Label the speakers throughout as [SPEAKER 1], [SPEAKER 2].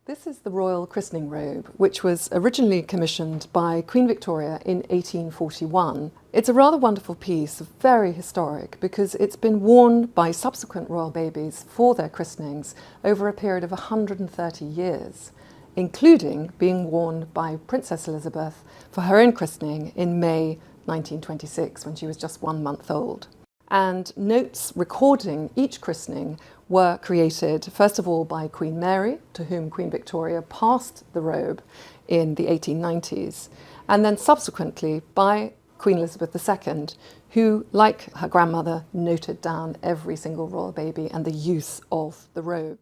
[SPEAKER 1] This is the royal christening robe, which was originally commissioned by Queen Victoria in 1841. It's a rather wonderful piece, very historic, because it's been worn by subsequent royal babies for their christenings over a period of 130 years, including being worn by Princess Elizabeth for her own christening in May 1926, when she was just 1 month old. And notes recording each christening were created, first of all, by Queen Mary, to whom Queen Victoria passed the robe in the 1890s, and then subsequently by Queen Elizabeth II, who, like her grandmother, noted down every single royal baby and the use of the robe.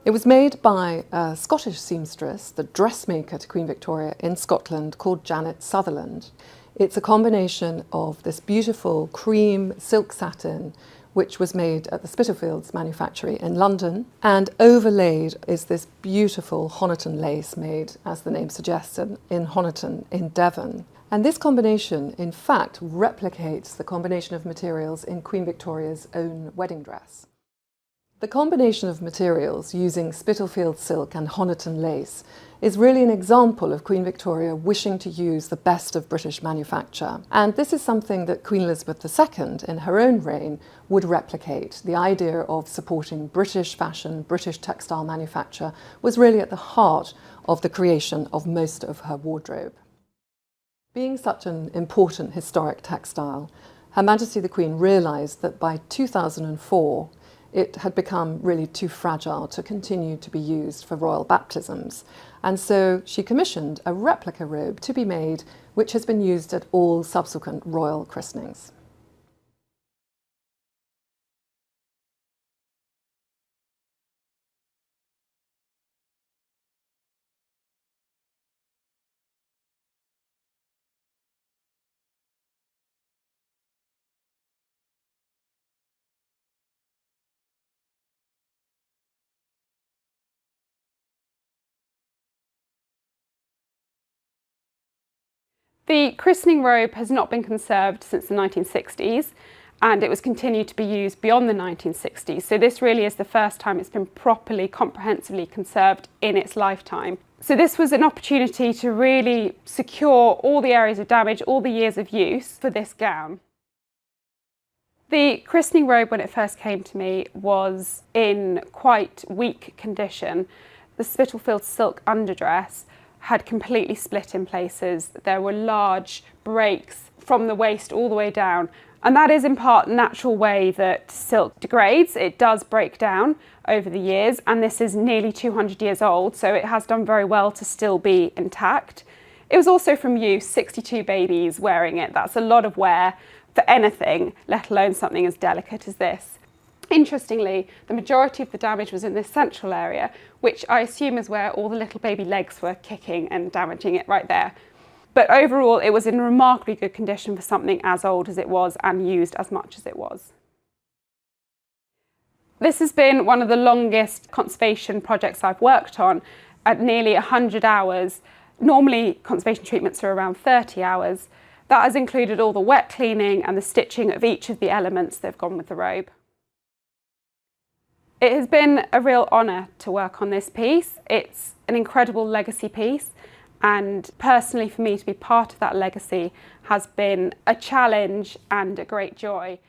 [SPEAKER 1] It was made by a Scottish seamstress, the dressmaker to Queen Victoria in Scotland, called Janet Sutherland. It's a combination of this beautiful cream silk satin, which was made at the Spitalfields manufactory in London, and overlaid is this beautiful Honiton lace made, as the name suggests, in Honiton in Devon. And this combination, in fact, replicates the combination of materials in Queen Victoria's own wedding dress. The combination of materials using Spitalfields silk and Honiton lace is really an example of Queen Victoria wishing to use the best of British manufacture. And this is something that Queen Elizabeth II, in her own reign, would replicate. The idea of supporting British fashion, British textile manufacture, was really at the heart of the creation of most of her wardrobe. Being such an important historic textile, Her Majesty the Queen realised that by 2004, it had become really too fragile to continue to be used for royal baptisms. And so she commissioned a replica robe to be made, which has been used at all subsequent royal christenings.
[SPEAKER 2] The christening robe has not been conserved since the 1960s, and it was continued to be used beyond the 1960s. So this really is the first time it's been properly, comprehensively conserved in its lifetime. So this was an opportunity to really secure all the areas of damage, all the years of use for this gown. The christening robe, when it first came to me, was in quite weak condition. The Spitalfields silk underdress had completely split in places. There were large breaks from the waist all the way down. And that is in part the natural way that silk degrades. It does break down over the years, and this is nearly 200 years old, so it has done very well to still be intact. It was also from use, 62 babies wearing it. That's a lot of wear for anything, let alone something as delicate as this. Interestingly, the majority of the damage was in this central area, which I assume is where all the little baby legs were kicking and damaging it right there. But overall, it was in remarkably good condition for something as old as it was and used as much as it was. This has been one of the longest conservation projects I've worked on, at nearly 100 hours. Normally, conservation treatments are around 30 hours. That has included all the wet cleaning and the stitching of each of the elements that have gone with the robe. It has been a real honour to work on this piece. It's an incredible legacy piece, and personally for me to be part of that legacy has been a challenge and a great joy.